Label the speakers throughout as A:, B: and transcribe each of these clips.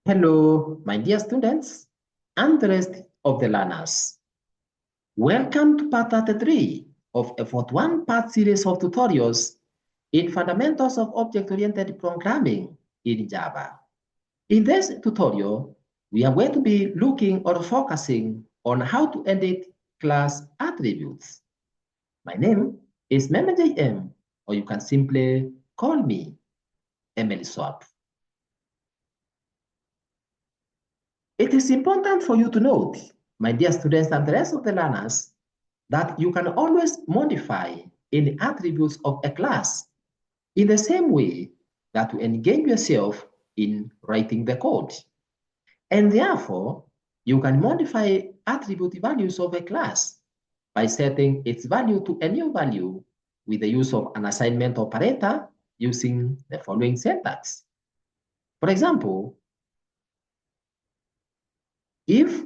A: Hello, my dear students and the rest of the learners. Welcome to part 33 of a 41-part series of tutorials in Fundamentals of Object-Oriented Programming in Java. In this tutorial, we are going to be looking or focusing on how to edit class attributes. My name is MemJM, or you can simply call me Emily Swap. It is important for you to note, my dear students and the rest of the learners, that you can always modify any attributes of a class in the same way that you engage yourself in writing the code. And therefore, you can modify attribute values of a class by setting its value to a new value with the use of an assignment operator using the following syntax. For example, if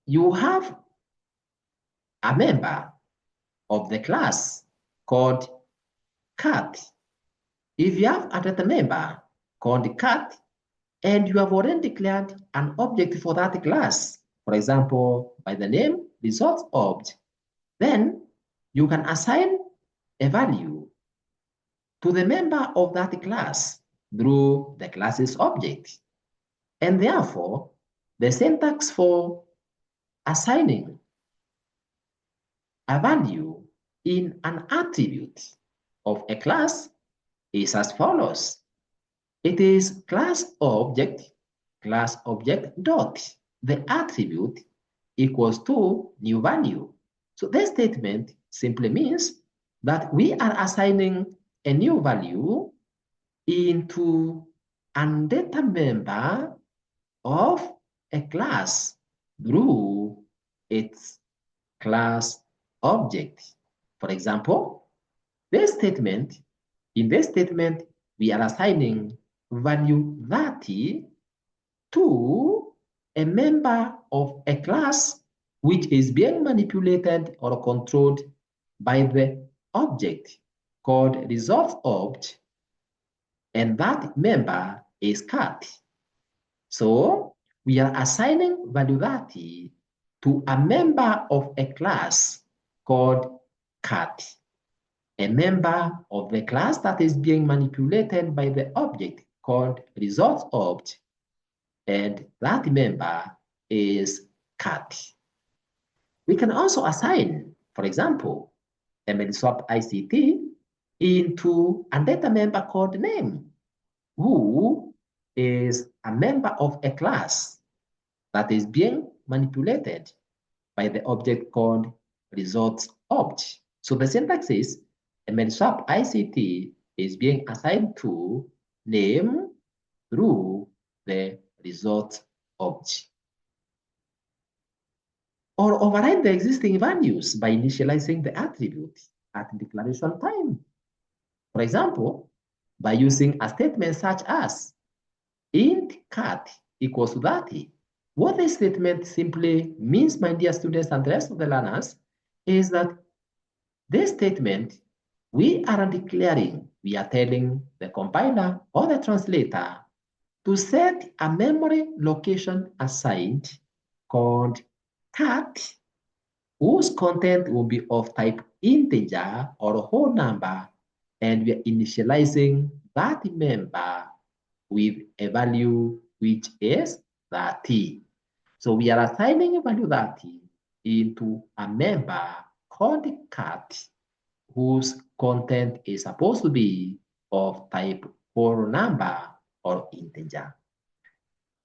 A: you have a member of the class called cat, if you have a data member called cat, and you have already declared an object for that class, for example, by the name results object, then you can assign a value to the member of that class through the class's object. And therefore, the syntax for assigning a value in an attribute of a class is as follows. It is class object dot the attribute equals to new value. So this statement simply means that we are assigning a new value into a data member of a class through its class object. For example, in this statement, we are assigning value 30 to a member of a class which is being manipulated or controlled by the object called result object, and that member is cat. So we are assigning value 30 to a member of a class called cat, a member of the class that is being manipulated by the object called result object, and that member is cat. We can also assign, for example, a MediSwap ICT into a data member called name, who is a member of a class that is being manipulated by the object called results object. So the syntax is a MediSwap ICT is being assigned to name through the result object. Or override the existing values by initializing the attribute at declaration time. For example, by using a statement such as int cat equals to 30. What this statement simply means, my dear students and the rest of the learners, is that this statement, we are telling the compiler or the translator to set a memory location assigned called cat, whose content will be of type integer or whole number, and we are initializing that member with a value which is 30. So we are assigning a value 30 into a member called cat, whose content is supposed to be of type whole number or integer.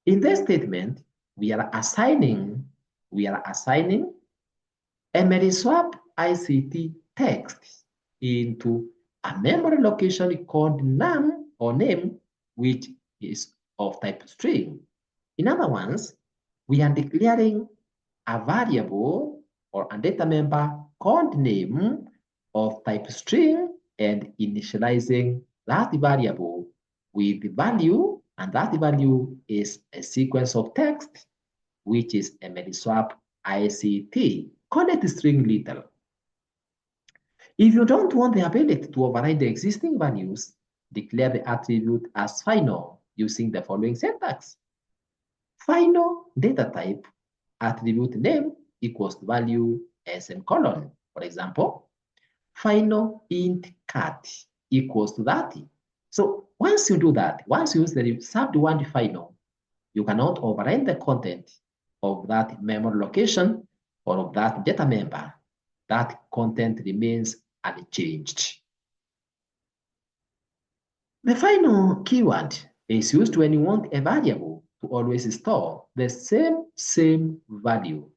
A: In this statement, we are assigning a MediSwap ICT text into a memory location called num or name, which is of type string. In other words, we are declaring a variable or a data member called name of type string and initializing that variable with the value, and that value is a sequence of text, which is a MediSwap ICT. Call it string little. If you don't want the ability to override the existing values, declare the attribute as final using the following syntax. Final data type attribute name equals to value semicolon. For example, final int cat equals to that. So once you do that, once you use the sub-defined final, you cannot override the content of that memory location or of that data member. That content remains unchanged. The final keyword is used when you want a variable to always store the same value.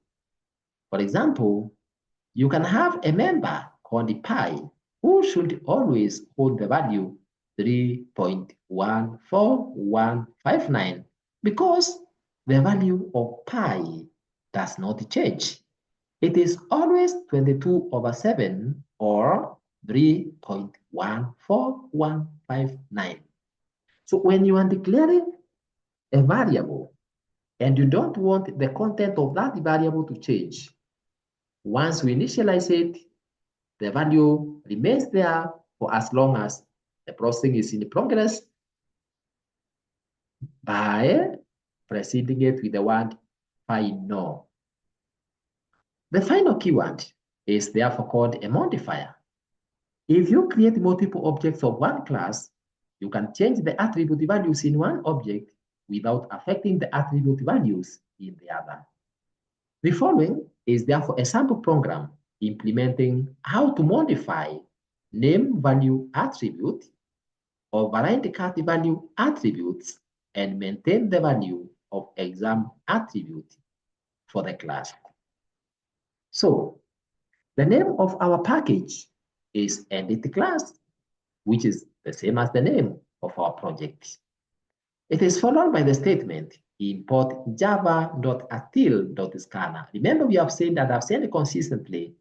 A: For example, you can have a member called pi who should always hold the value 3.14159 because the value of pi does not change. It is always 22/7 or 3.14159. So when you are declaring a variable and you don't want the content of that variable to change, once we initialize it, the value remains there for as long as the processing is in progress by preceding it with the word final. The final keyword is therefore called a modifier. If you create multiple objects of one class, you can change the attribute values in one object without affecting the attribute values in the other. The following is therefore a sample program implementing how to modify name value attribute, override cat value attributes, and maintain the value of exam attribute for the class. So the name of our package is entity class, which is the same as the name of our project. It is followed by the statement import java.atil.scanner. Remember, we have said that I've said it consistently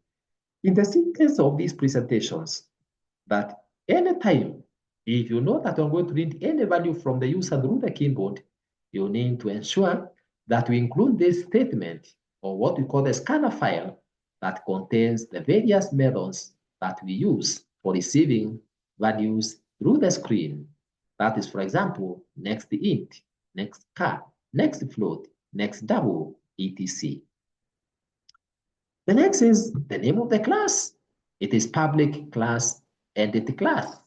A: in the sequence of these presentations that anytime, if you know that you're going to read any value from the user through the keyboard, you need to ensure that we include this statement or what we call the scanner file that contains the various methods that we use for receiving values through the screen. That is, for example, next int, next char, next float, next double, etc. The next is the name of the class. It is public class entity class.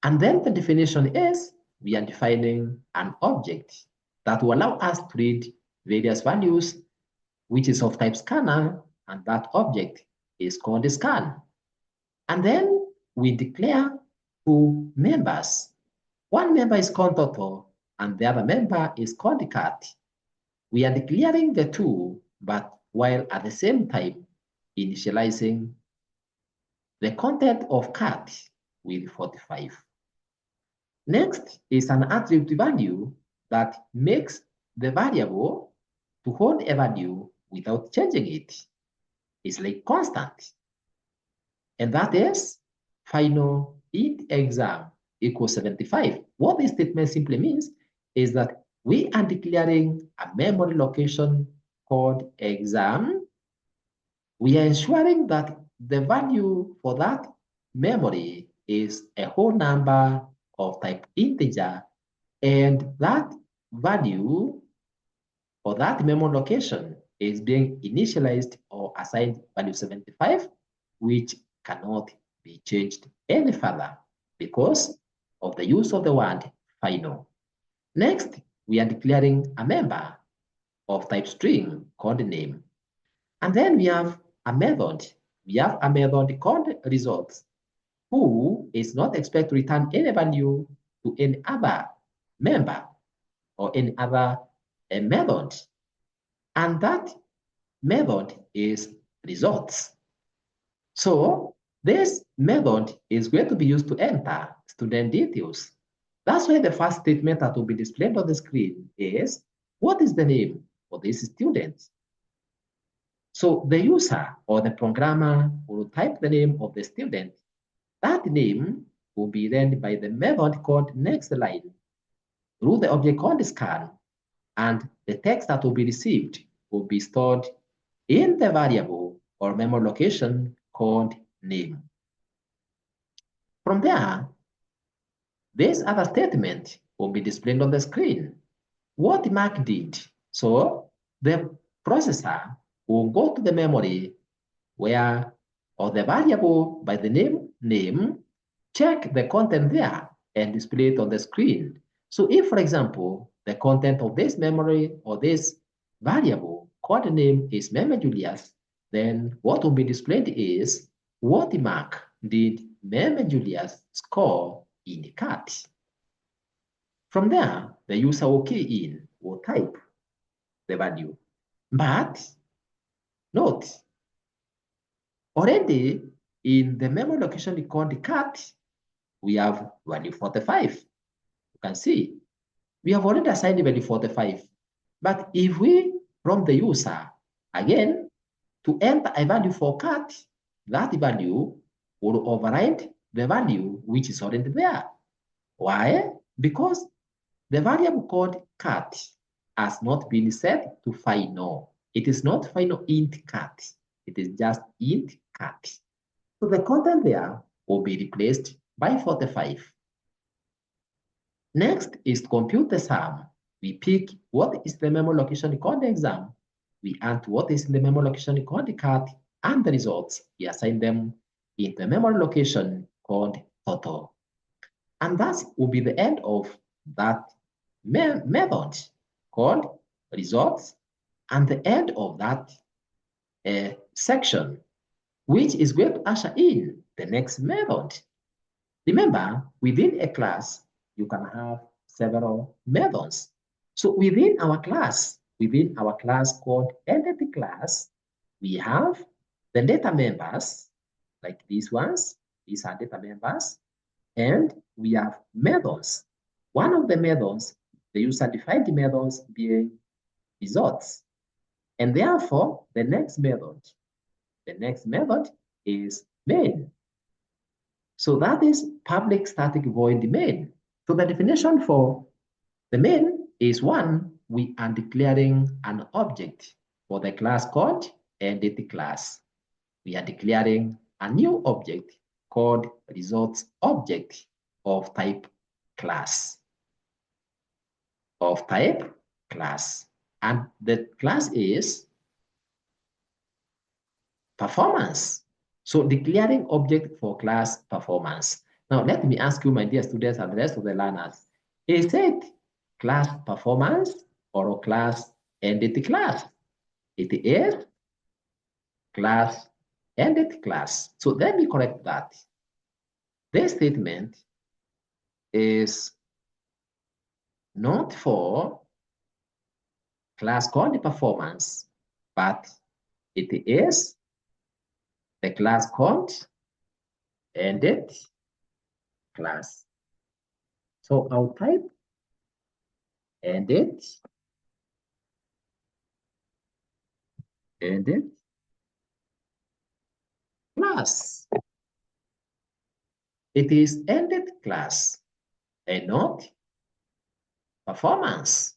A: And then the definition is we are defining an object that will allow us to read various values, which is of type scanner, and that object is called a scan. And then we declare two members. One member is called Toto, and the other member is called the cat. We are declaring the two, but while at the same time initializing the content of cat with 45. Next is an attribute value that makes the variable to hold a value without changing it. It's like constant. And that is final int exam equals 75. What this statement simply means is that we are declaring a memory location called exam. We are ensuring that the value for that memory is a whole number of type integer, and that value for that memory location is being initialized or assigned value 75, which cannot be changed any further because of the use of the word final. Next, we are declaring a member of type string called name. And then we have a method. We have a method called results, who is not expected to return any value to any other member or any other method. And that method is results. So this method is going to be used to enter student details. That's why the first statement that will be displayed on the screen is, what is the name for this student? So the user or the programmer will type the name of the student. That name will be read by the method called next line through the object called scan, and the text that will be received will be stored in the variable or memory location called name. From there, this other statement will be displayed on the screen. what Mark did. So the processor will go to the memory where, or the variable by the name, check the content there and display it on the screen. So if, for example, the content of this memory or this variable called name is Meme Julius, then what will be displayed is what mark did Meme Julius score in the cat. From there, the user will key in, will type the value. But note, already in the memory location called the cat, we have value 45. You can see, we have already assigned value 45. But if we prompt the user again to enter a value for cat, that value will override the value which is already there. Why? Because the variable called cat has not been set to final. It is not final int cat. It is just int cat. So the content there will be replaced by 45. Next is to compute the sum. We pick what is the memory location called the exam. We add what is in the memory location called the cat, and the results, we assign them in the memory location called total. And that will be the end of that method called results, and the end of that section, which is going to usher in the next method. Remember, within a class, you can have several methods. So within our class called entity class, we have the data members, like these ones. These are data members. And we have methods. One of the methods, the user-defined methods being results. And therefore, the next method is main. So that is public static void main. So the definition for the main is one, we are declaring an object for the class called entity class. We are declaring a new object called results object of type class. And the class is performance. So declaring object for class performance. Now let me ask you, my dear students and the rest of the learners, is it class performance or class entity class? It is class entity class. So let me correct that. This statement is not for class called performance, but it is the class called ended class. So I'll type ended class. It is ended class and not performance.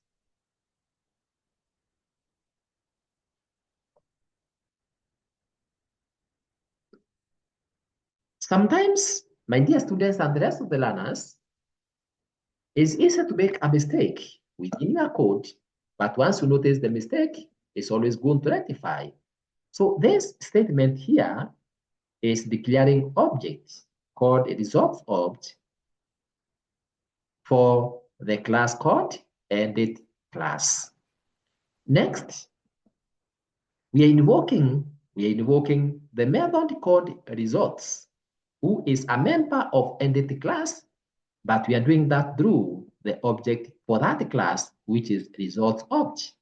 A: Sometimes, my dear students and the rest of the learners, it's easy to make a mistake within your code, but once you notice the mistake, it's always good to rectify. So this statement here is declaring objects called a results object for the class called edit class. Next, we are invoking the method called results, who is a member of entity class, but we are doing that through the object for that class, which is results object.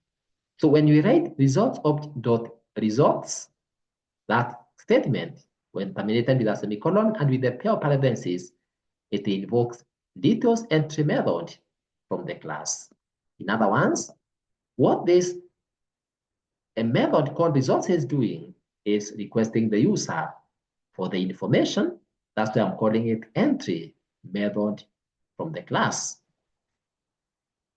A: So when we write results object dot results, that statement, when terminated with a semicolon and with a pair of parentheses, it invokes details entry method from the class. In other words, what this a method called results is doing is requesting the user for the information. That's why I'm calling it entry method from the class.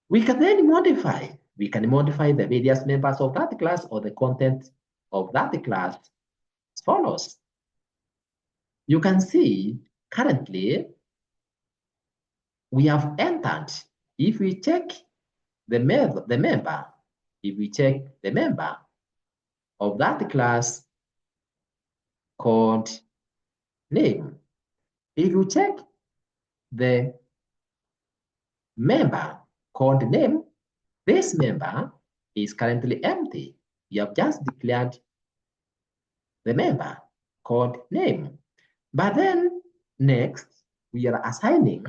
A: We can then modify. We can modify the various members of that class or the content of that class as follows. You can see currently we have entered. If we check the member, if we check the member of that class called name, if you check the member called name, this member is currently empty. You have just declared the member called name. But then next, we are assigning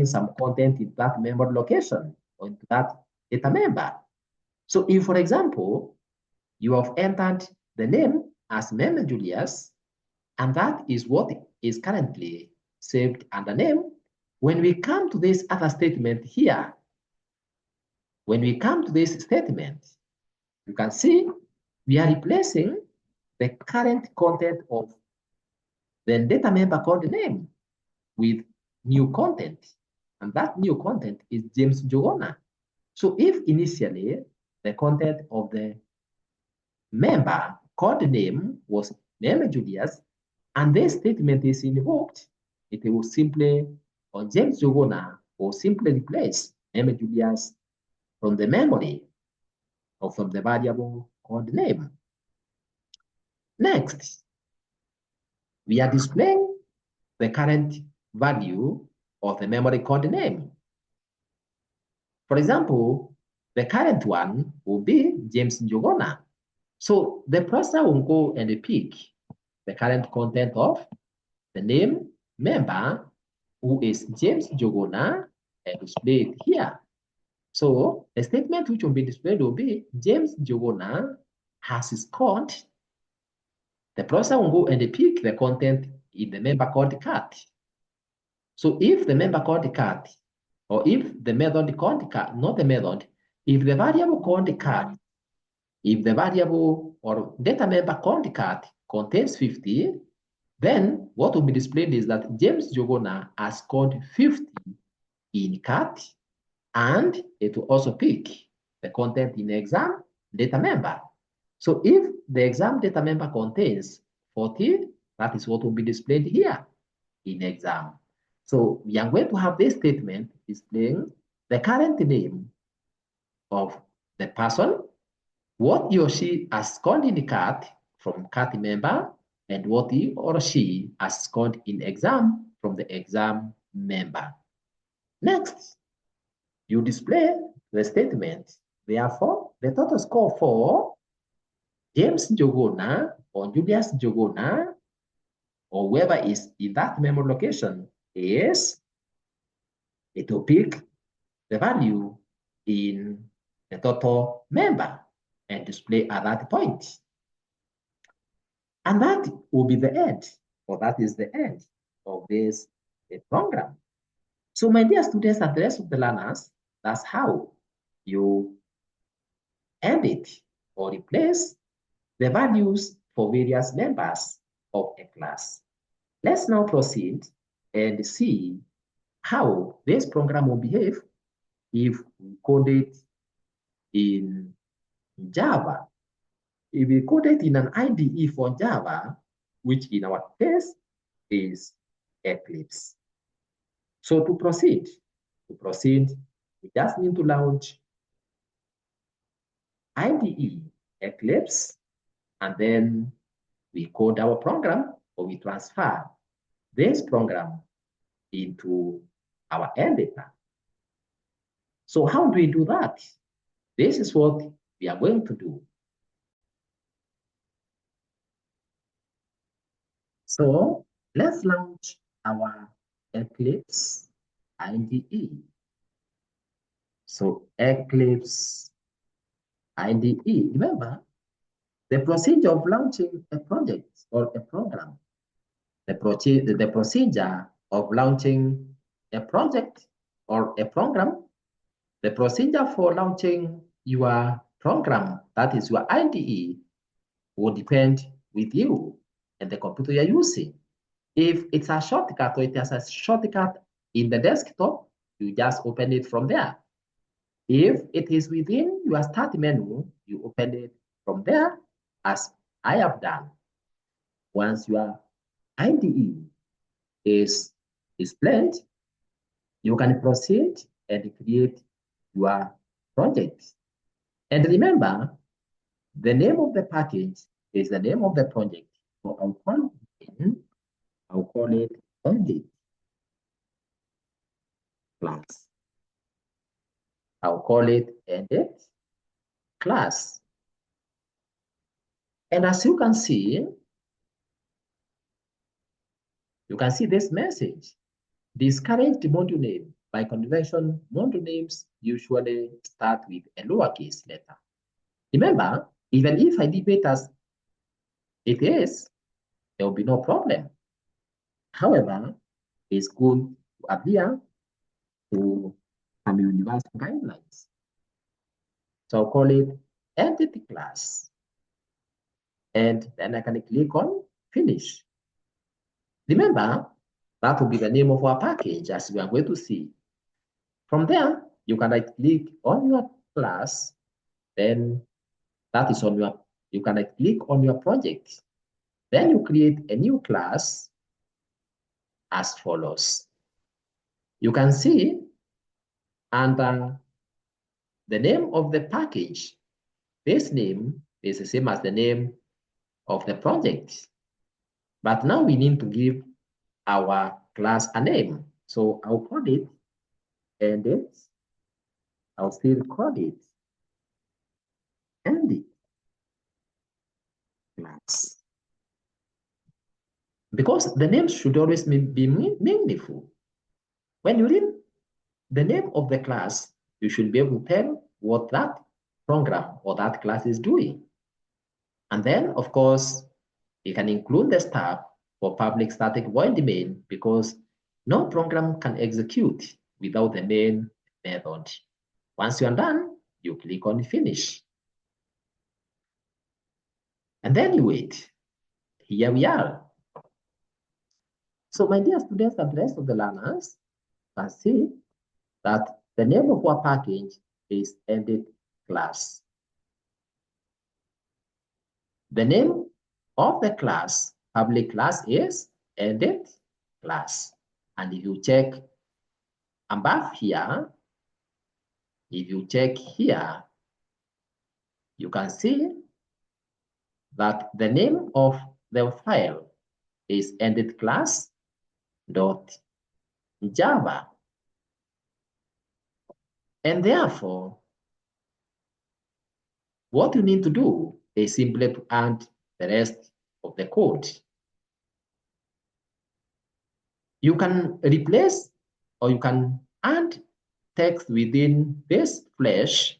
A: some content in that member location or into that data member. So if, for example, you have entered the name as member Julius, and that is what is currently saved under name, when we come to this other statement here, when we come to this statement, you can see we are replacing the current content of the data member called name with new content. And that new content is James Jogona. So if initially the content of the member called name was name Julius, and this statement is invoked, it will simply, or James Jogona will simply replace name Julius from the memory or from the variable called name. Next, we are displaying the current value of the memory called name. For example, the current one will be James Njogona. So the processor will go and pick the current content of the name member, who is James Njogona, and display it here. So the statement which will be displayed will be James Njogona has scored. The processor will go and pick the content in the member called cat. So if the member called cat, or if the method called cat, not the method, if the variable called cat, if the variable or data member called cat contains 50, then what will be displayed is that James Jogona has scored 50 in cat, and it will also pick the content in the exam data member. So if the exam data member contains 40, that is what will be displayed here in exam. So we are going to have this statement displaying the current name of the person, what he or she has scored in the cat from cat member, and what he or she has scored in exam from the exam member. Next, you display the statement. Therefore, the total score for James Jogona or Julius Jogona, or whoever is in that memory location, is, it will pick the value in the total member and display at that point. And that will be the end, or that is the end of this program. So my dear students and the rest of the learners, that's how you edit or replace the values for various members of a class. Let's now proceed and see how this program will behave if we code it in Java. If we code it in an IDE for Java, which in our case is Eclipse. So to proceed, we just need to launch IDE Eclipse, and then we code our program, or we transfer this program into our editor. So how do we do that? This is what we are going to do. So let's launch our Eclipse IDE. So Eclipse IDE, remember the procedure of launching a project or a program, the procedure of launching a project or a program, the procedure for launching your program, that is your IDE, will depend with you and the computer you're using. If it's a shortcut, or it has a shortcut in the desktop, you just open it from there. If it is within your start menu, you open it from there, as I have done. Once your IDE is displayed, you can proceed and create your project. And remember, the name of the package is the name of the project. So I'll call it edit class. I'll call it edit class. And as you can see this message. Discourage the module name. By convention, module names usually start with a lowercase letter. Remember, even if I leave it as it is, there will be no problem. However, it's good to adhere to some universal guidelines. So I'll call it entity class. And then I can click on finish. Remember, that will be the name of our package as we are going to see. From there, you can right click on your class, then that is on your, you can right click on your project. Then you create a new class as follows. You can see under the name of the package, this name is the same as the name of the project. But now we need to give our class a name. So I'll call it edit. I'll still call it edit class. Because the name should always be meaningful. When you read the name of the class, you should be able to tell what that program or that class is doing. And then, of course, you can include the stub for public static void main because no program can execute without the main method. Once you are done, you click on finish. And then you wait. Here we are. So my dear students and the rest of the learners can see that the name of our package is edit class. The name of the class, public class, is edit class. And if you check above here, if you check here, you can see that the name of the file is editclass.java. And therefore, what you need to do is simply to add the rest of the code. You can replace or you can add text within this flash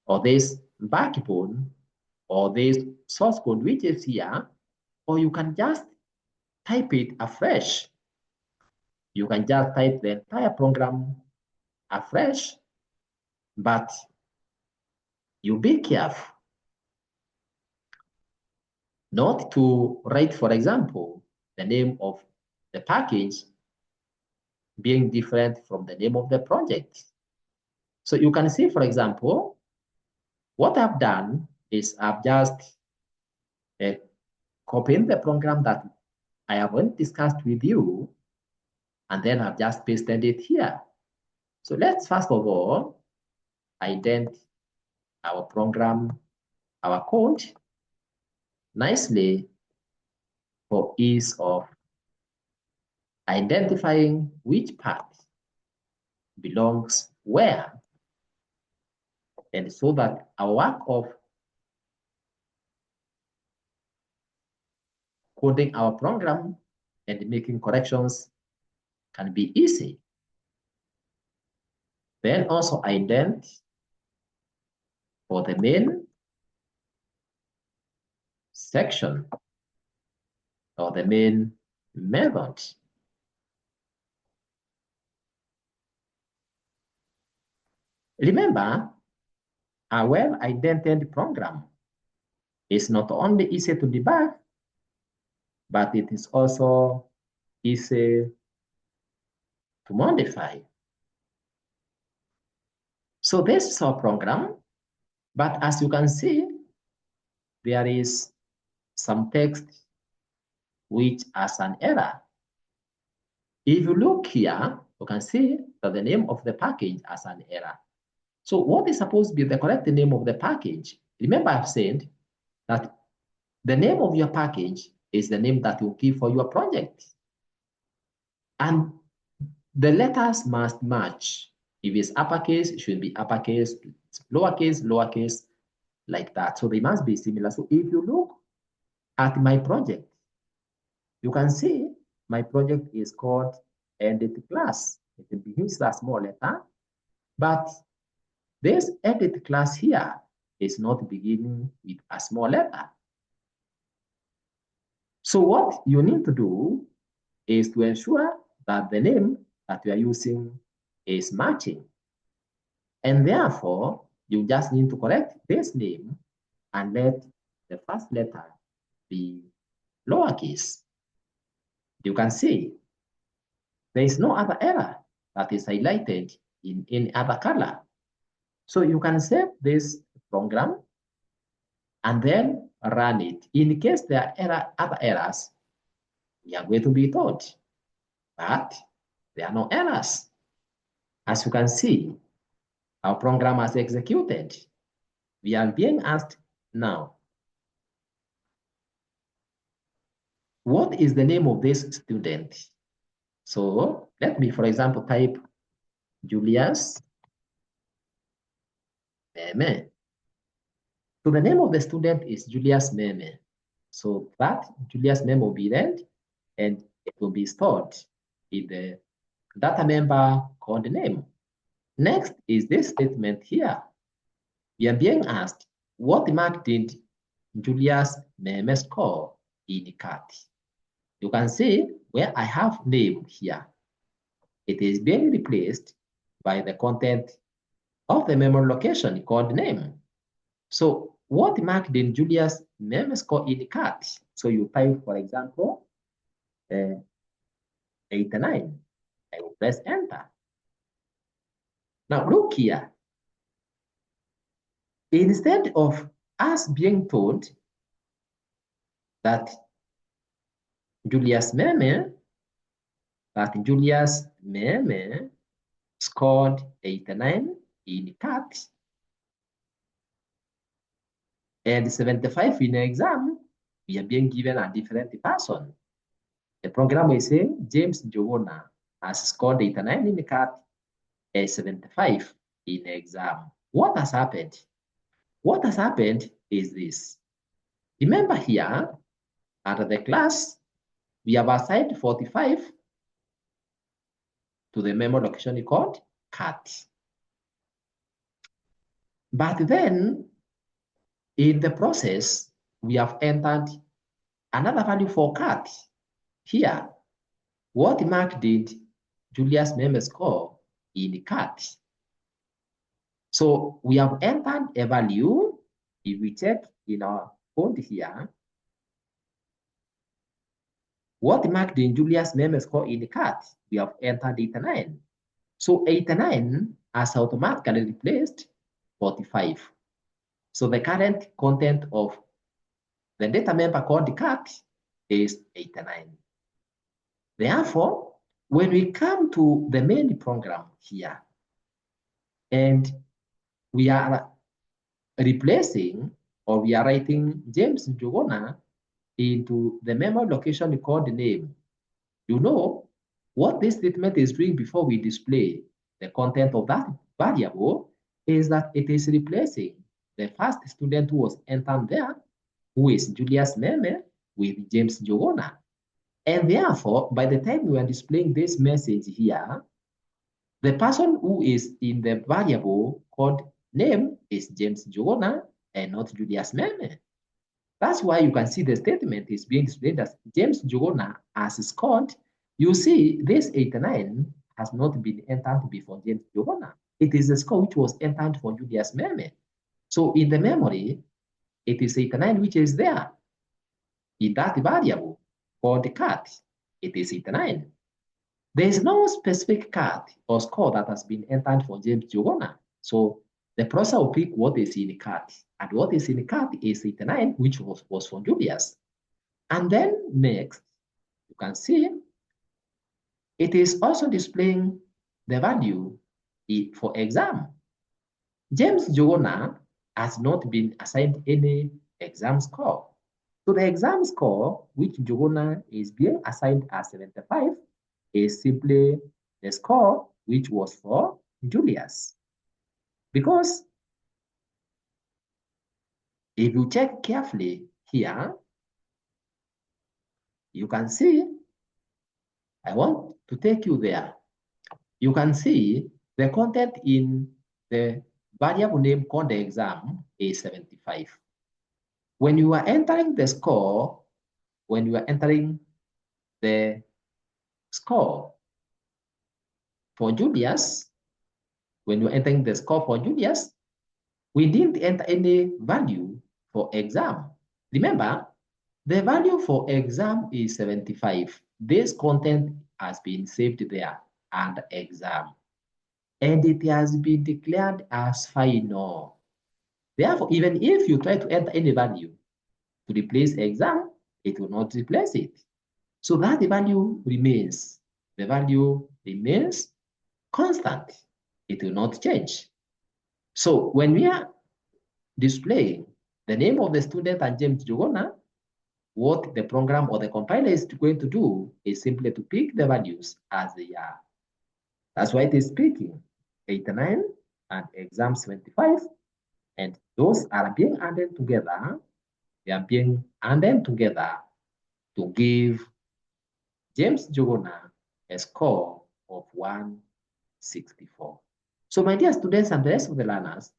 A: or this backbone or this source code which is here, or you can just type it afresh. You can just type the entire program afresh, but you be careful not to write, for example, the name of the package being different from the name of the project. So you can see, for example, what I've done is I've just copied the program that I haven't discussed with you, and then I've just pasted it here. So let's first of all indent our program, our code nicely for ease of identifying which part belongs where, and so that our work of coding our program and making corrections can be easy. Then also indent for the main section or the main method. Remember, a well-indented program is not only easy to debug, but it is also easy to modify. So this is our program, but as you can see, there is some text which has an error. If you look here, you can see that the name of the package has an error. So what is supposed to be the correct name of the package? Remember I've said that the name of your package is the name that you give for your project. And the letters must match. If it's uppercase, it should be uppercase, lowercase, lowercase, like that. So they must be similar. So if you look at my project, you can see my project is called edit class. It begins with a small letter, but this edit class here is not beginning with a small letter. So what you need to do is to ensure that the name that you are using is matching. And therefore, you just need to correct this name and let the first letter be lowercase. You can see there is no other error that is highlighted in any other color. So you can save this program and then run it. In case there are other errors, we are going to be told, but there are no errors. As you can see, our program has executed. We are being asked now, what is the name of this student? So let me, for example, type Julius Meme. So the name of the student is Julius Meme. So that Julius Meme will be read and it will be stored in the data member called name. Next is this statement here. We are being asked, what mark did Julius Meme score in the CAT? You can see where I have name here. It is being replaced by the content of the memory location called name. So what mark did Julius Meme score in the CAT? So you type, for example, 89. I will press enter. Now look here. Instead of us being told that Julius Meme scored 89 in CAT and 75 in the exam, we are being given a different person. The program will say James Jogona has scored 89 in the CAT and 75 in the exam. What has happened? What has happened is this. Remember here, at the class, we have assigned 45 to the memory location called CAT. But then, in the process, we have entered another value for CAT. Here, what mark did Julius Meme score in CAT? So we have entered a value. If we check in our code here, what mark did Julius Meme score in CAT? We have entered 89. So 89 has automatically replaced 45. So the current content of the data member called the CAT is 89. Therefore, when we come to the main program here, and we are replacing or we are writing James Jogona into the memory location called name, you know what this statement is doing before we display the content of that variable is that it is replacing the first student who was entered there, who is Julius Meme, with James Jogona. And therefore, by the time we are displaying this message here, the person who is in the variable called name is James Jogona and not Julius Meme. That's why you can see the statement is being displayed as James Jogona as scored. You see, this 89 has not been entered before James Jogona. It is the score which was entered for Julius Meme. So in the memory, it is 89 which is there in that variable called the CAT. It is 89. There is no specific CAT or score that has been entered for James Jogona. So the processor will pick what is in the CAT. And what is in the CAT is 89, which was for Julius. And then next, you can see it is also displaying the value for exam. James Jogona has not been assigned any exam score. So the exam score, which Jogona is being assigned as 75, is simply the score which was for Julius. Because if you check carefully here, you can see, I want to take you there. You can see the content in the variable name called the exam is 75. When you are entering the score, when you are entering the score for Julius, when you're entering the score for Julius, we didn't enter any value for exam. Remember, the value for exam is 75. This content has been saved there and exam, and it has been declared as final. Therefore, even if you try to enter any value to replace exam, it will not replace it. So that the value remains. The value remains constant. It will not change. So when we are displaying the name of the student and James Jogona, what the program or the compiler is going to do is simply to pick the values as they are. That's why it is picking 89 and exam 75, and those are being added together. They are being added together to give James Jogona a score of 164. So my dear students and the rest of the learners,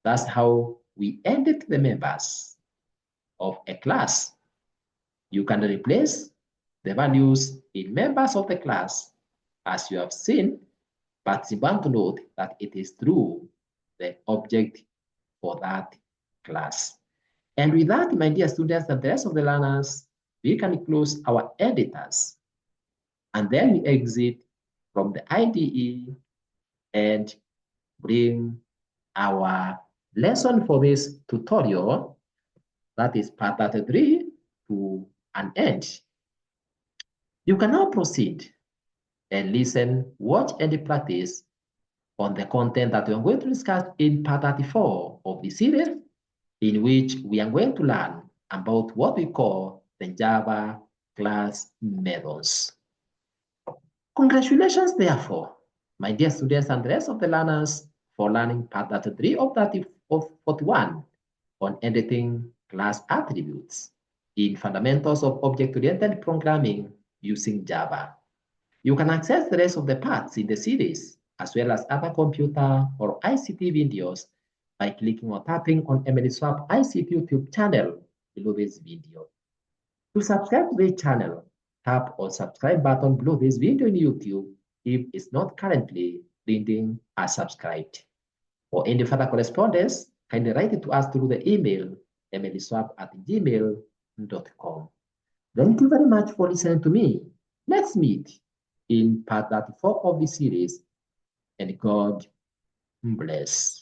A: that's how we edit the members of a class. You can replace the values in members of the class as you have seen, but you want to note that it is through the object for that class. And with that, my dear students and the rest of the learners, we can close our editors and then we exit from the IDE and bring our lesson for this tutorial, that is part 33, to an end. You can now proceed and listen, watch, and practice on the content that we are going to discuss in part 34 of the series, in which we are going to learn about what we call the Java class methods. Congratulations, therefore, my dear students and the rest of the learners, for learning part 33 of 41 on editing class attributes in fundamentals of object-oriented programming using Java. You can access the rest of the parts in the series, as well as other computer or ICT videos by clicking or tapping on Emily Swap ICT YouTube channel below this video. To subscribe to the channel, tap on subscribe button below this video in YouTube if it's not currently reading as subscribed. For any further correspondence, kindly write it to us through the email emilyswap@gmail.com. Thank you very much for listening to me. Let's meet in part 34 of the series, and God bless.